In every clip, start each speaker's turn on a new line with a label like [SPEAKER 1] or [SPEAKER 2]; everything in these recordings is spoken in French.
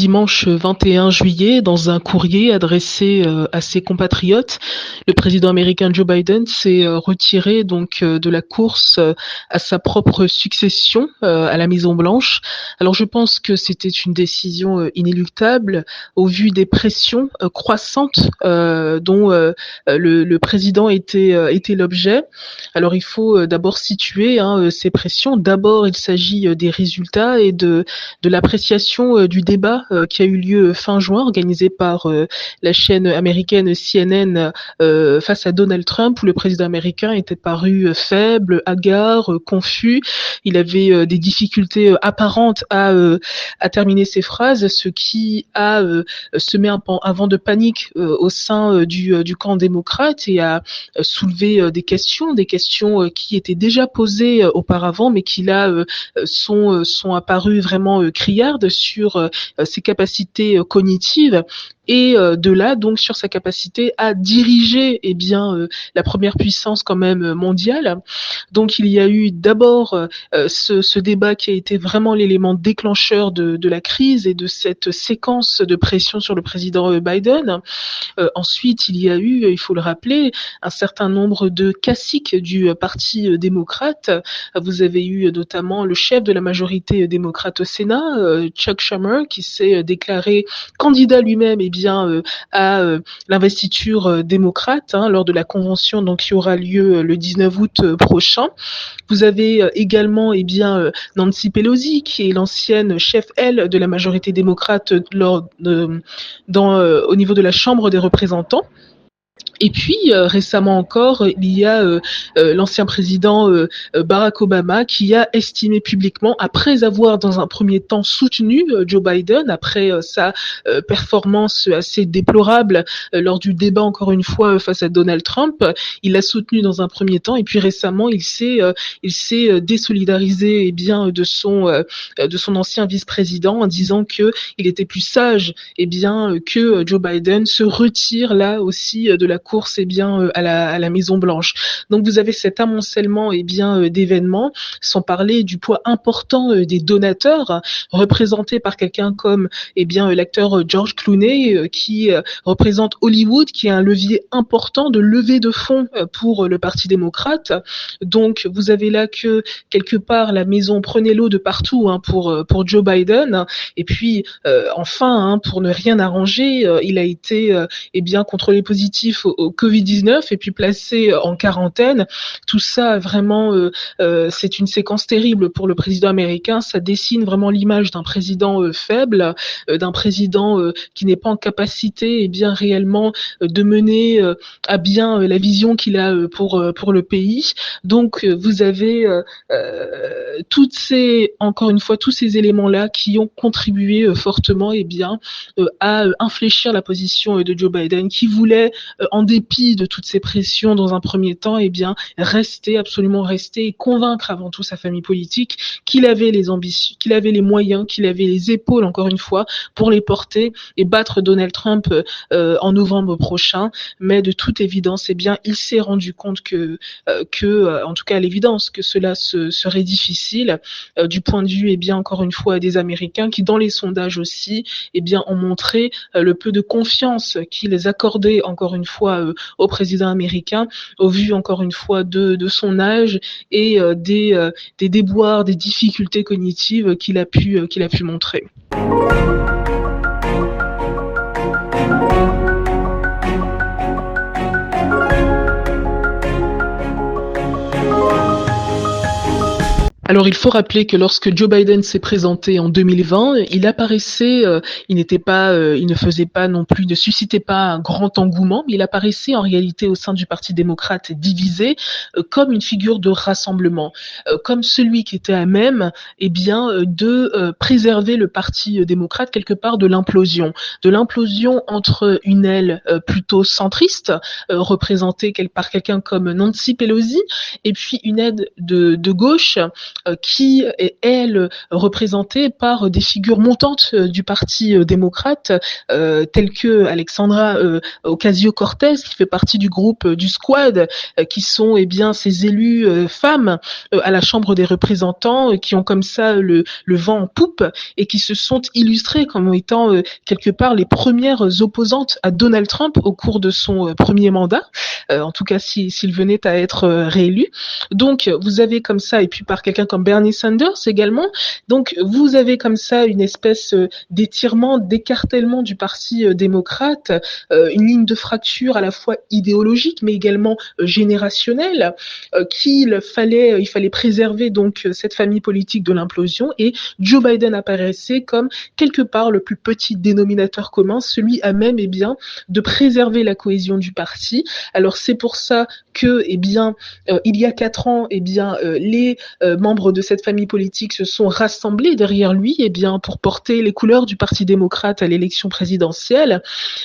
[SPEAKER 1] dimanche 21 juillet, dans un courrier adressé à ses compatriotes, le président américain Joe Biden s'est retiré donc de la course à sa propre succession à la Maison Blanche. Alors je pense que c'était une décision inéluctable au vu des pressions croissantes dont le président était l'objet. Alors il faut d'abord situer ces pressions. D'abord, il s'agit des résultats et de l'appréciation du débat qui a eu lieu fin juin, organisé par la chaîne américaine CNN face à Donald Trump, où le président américain était paru faible, hagard, confus. Il avait des difficultés apparentes à terminer ses phrases, ce qui a semé un vent de panique au sein du camp démocrate et a soulevé des questions qui étaient déjà posées auparavant, mais qui là sont apparues vraiment criardes sur ses capacités cognitives et de là donc sur sa capacité à diriger la première puissance quand même mondiale. Donc il y a eu d'abord ce débat qui a été vraiment l'élément déclencheur de la crise et de cette séquence de pression sur le président Biden. Ensuite, il y a eu, il faut le rappeler, un certain nombre de caciques du Parti démocrate. Vous avez eu notamment le chef de la majorité démocrate au Sénat, Chuck Schumer, qui s'est déclaré candidat lui-même à l'investiture démocrate lors de la convention donc, qui aura lieu le 19 août prochain. Vous avez également Nancy Pelosi, qui est l'ancienne chef, elle, de la majorité démocrate au niveau de la Chambre des représentants. Et puis récemment encore, il y a l'ancien président Barack Obama qui a estimé publiquement, après avoir dans un premier temps soutenu Joe Biden, après sa performance assez déplorable lors du débat encore une fois face à Donald Trump, il l'a soutenu dans un premier temps et puis récemment il s'est désolidarisé de son ancien vice-président en disant que il était plus sage que Joe Biden se retire là aussi de la course à la Maison Blanche. Donc vous avez cet amoncellement d'événements, sans parler du poids important des donateurs représentés par quelqu'un comme l'acteur George Clooney qui représente Hollywood, qui est un levier important de levée de fonds pour le Parti démocrate. Donc vous avez là que quelque part la maison prenait l'eau de partout pour Joe Biden. Et puis enfin, pour ne rien arranger, il a été contrôlé positif au Covid-19 et puis placé en quarantaine. Tout ça, vraiment, c'est une séquence terrible pour le président américain. Ça dessine vraiment l'image d'un président faible, d'un président qui n'est pas en capacité réellement de mener à bien la vision qu'il a pour le pays. Donc, vous avez encore une fois, tous ces éléments-là qui ont contribué fortement à infléchir la position de Joe Biden, qui voulait en dépit de toutes ces pressions dans un premier temps, absolument rester et convaincre avant tout sa famille politique qu'il avait les ambitions, qu'il avait les moyens, qu'il avait les épaules, encore une fois, pour les porter et battre Donald Trump en novembre prochain. Mais de toute évidence, il s'est rendu compte que en tout cas à l'évidence, que cela serait difficile du point de vue, encore une fois, des Américains qui, dans les sondages aussi, ont montré le peu de confiance qu'ils accordaient, encore une fois, au président américain, au vu, encore une fois, de son âge et des déboires, des difficultés cognitives qu'il a pu montrer. Alors il faut rappeler que lorsque Joe Biden s'est présenté en 2020, il apparaissait, il ne suscitait pas un grand engouement, mais il apparaissait en réalité au sein du Parti démocrate divisé comme une figure de rassemblement, comme celui qui était à même de préserver le Parti démocrate quelque part de l'implosion entre une aile plutôt centriste, représentée par quelqu'un comme Nancy Pelosi, et puis une aile de gauche qui est, elle, représentée par des figures montantes du parti démocrate, telles que Alexandra Ocasio-Cortez, qui fait partie du groupe du Squad, qui sont eh bien ces élus femmes à la Chambre des représentants, qui ont comme ça le vent en poupe et qui se sont illustrées comme étant quelque part les premières opposantes à Donald Trump au cours de son premier mandat, en tout cas s'il venait à être réélu. Donc vous avez comme ça, et puis par quelqu'un comme Bernie Sanders également, donc vous avez comme ça une espèce d'étirement, d'écartellement du parti démocrate, une ligne de fracture à la fois idéologique mais également générationnelle, il fallait préserver donc cette famille politique de l'implosion, et Joe Biden apparaissait comme quelque part le plus petit dénominateur commun, celui à même eh bien de préserver la cohésion du parti. Alors c'est pour ça que eh bien il y a 4 ans eh bien les membres de cette famille politique se sont rassemblés derrière lui eh bien pour porter les couleurs du Parti démocrate à l'élection présidentielle,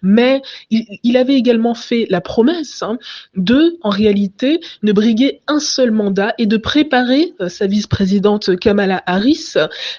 [SPEAKER 1] mais il avait également fait la promesse de, en réalité, ne briguer un seul mandat et de préparer sa vice-présidente Kamala Harris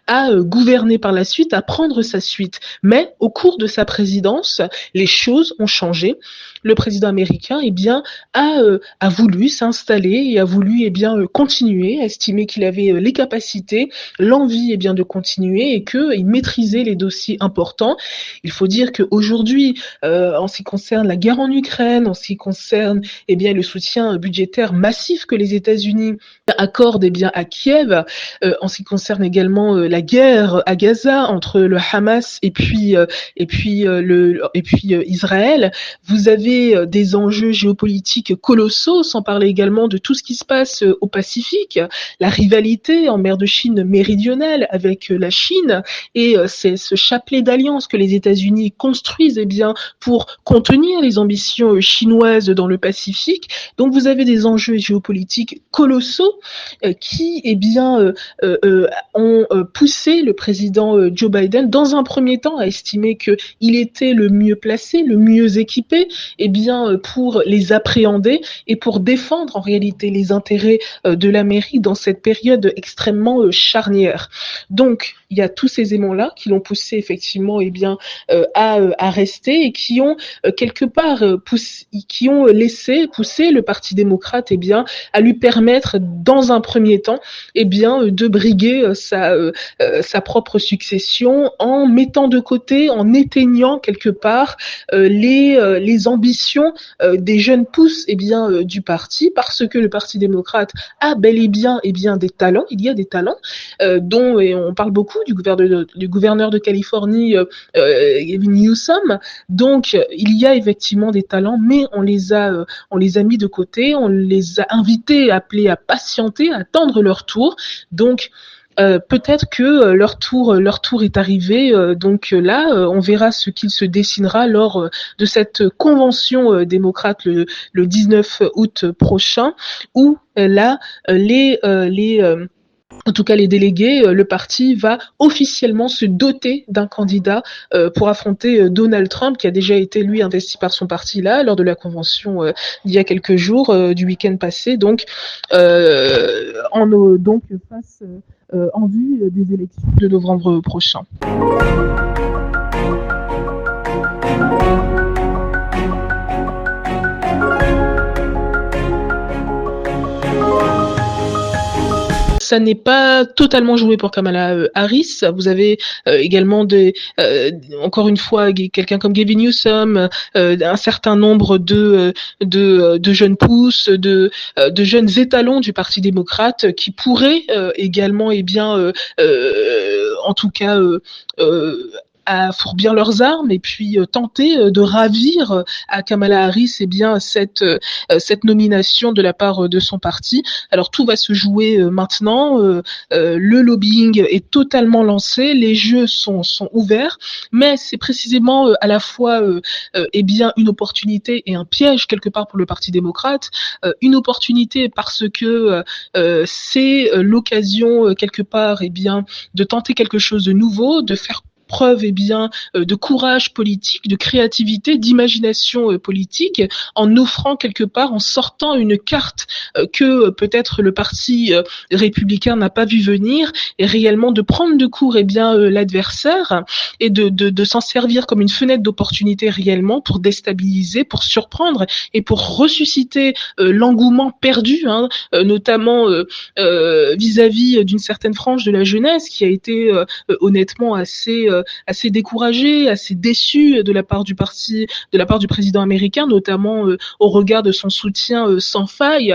[SPEAKER 1] à gouverner par la suite, à prendre sa suite. Mais au cours de sa présidence, les choses ont changé. Le président américain eh bien, a voulu s'installer et a voulu eh bien, continuer, a estimé qu'il avait les capacités, l'envie eh bien, de continuer et qu'il maîtrisait les dossiers importants. Il faut dire qu'aujourd'hui, en ce qui concerne la guerre en Ukraine, en ce qui concerne eh bien, le soutien budgétaire massif que les États-Unis accordent eh bien, à Kiev, en ce qui concerne également la guerre à Gaza entre le Hamas et puis Israël, vous avez des enjeux géopolitiques colossaux, sans parler également de tout ce qui se passe au Pacifique, la rivalité en mer de Chine méridionale avec la Chine, et c'est ce chapelet d'alliances que les États-Unis construisent eh bien, pour contenir les ambitions chinoises dans le Pacifique. Donc vous avez des enjeux géopolitiques colossaux qui eh bien, ont poussé le président Joe Biden, dans un premier temps, à estimer qu'il était le mieux placé, le mieux équipé eh bien, pour les appréhender et pour défendre en réalité les intérêts de l'Amérique dans cette période extrêmement charnière. Donc, il y a tous ces éléments-là qui l'ont poussé effectivement eh bien, à rester et qui ont quelque part qui ont laissé pousser le Parti démocrate eh bien, à lui permettre dans un premier temps eh bien, de briguer sa propre succession en mettant de côté, en éteignant quelque part les ambitions des jeunes pousses eh bien, du parti, parce que le Parti démocrate a bel et bien, eh bien des talents, il y a des talents dont et on parle beaucoup du gouverneur de Californie Gavin Newsom. Donc il y a effectivement des talents, mais on les a mis de côté, on les a invités, appelés à patienter, à attendre leur tour. Donc peut-être que leur tour est arrivé. Donc là, on verra ce qu'il se dessinera lors de cette convention démocrate le 19 août prochain, où là, en tout cas, les délégués, le parti va officiellement se doter d'un candidat pour affronter Donald Trump, qui a déjà été, lui, investi par son parti là, lors de la convention d'il y a quelques jours, du week-end passé, donc, donc face en vue des élections de novembre prochain. Ça n'est pas totalement joué pour Kamala Harris. Vous avez également encore une fois quelqu'un comme Gavin Newsom, un certain nombre de jeunes pousses, de jeunes étalons du Parti démocrate qui pourraient également, eh bien, en tout cas, à fourbir leurs armes et puis tenter de ravir à Kamala Harris eh bien cette nomination de la part de son parti. Alors tout va se jouer maintenant. Le lobbying est totalement lancé, les jeux sont ouverts, mais c'est précisément à la fois eh bien une opportunité et un piège quelque part pour le Parti démocrate. Une opportunité parce que c'est l'occasion quelque part eh bien de tenter quelque chose de nouveau, de faire preuve de courage politique, de créativité, d'imagination politique, en offrant quelque part, en sortant une carte que peut-être le parti républicain n'a pas vu venir, et réellement de prendre de court l'adversaire et de s'en servir comme une fenêtre d'opportunité réellement pour déstabiliser, pour surprendre et pour ressusciter l'engouement perdu, notamment vis-à-vis d'une certaine frange de la jeunesse qui a été honnêtement assez découragée, assez déçue de la part du président américain, notamment au regard de son soutien sans faille,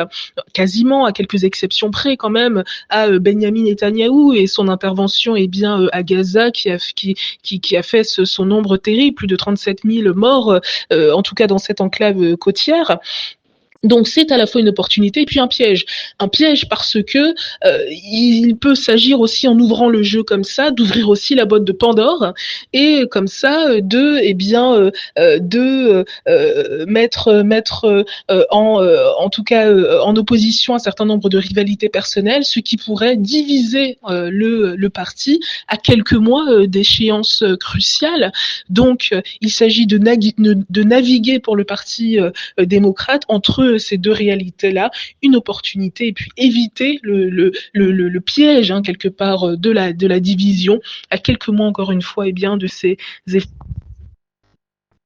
[SPEAKER 1] quasiment à quelques exceptions près quand même, à Benyamin Netanyahou et son intervention à Gaza qui a fait son nombre terrible, plus de 37 000 morts, en tout cas dans cette enclave côtière. Donc c'est à la fois une opportunité et puis un piège. Un piège parce que il peut s'agir aussi en ouvrant le jeu comme ça, d'ouvrir aussi la boîte de Pandore et comme ça mettre en tout cas en opposition un certain nombre de rivalités personnelles, ce qui pourrait diviser le parti à quelques mois d'échéance cruciale. Donc il s'agit de naviguer pour le parti démocrate entre ces deux réalités-là, une opportunité et puis éviter le piège quelque part de la division à quelques mois encore une fois de ces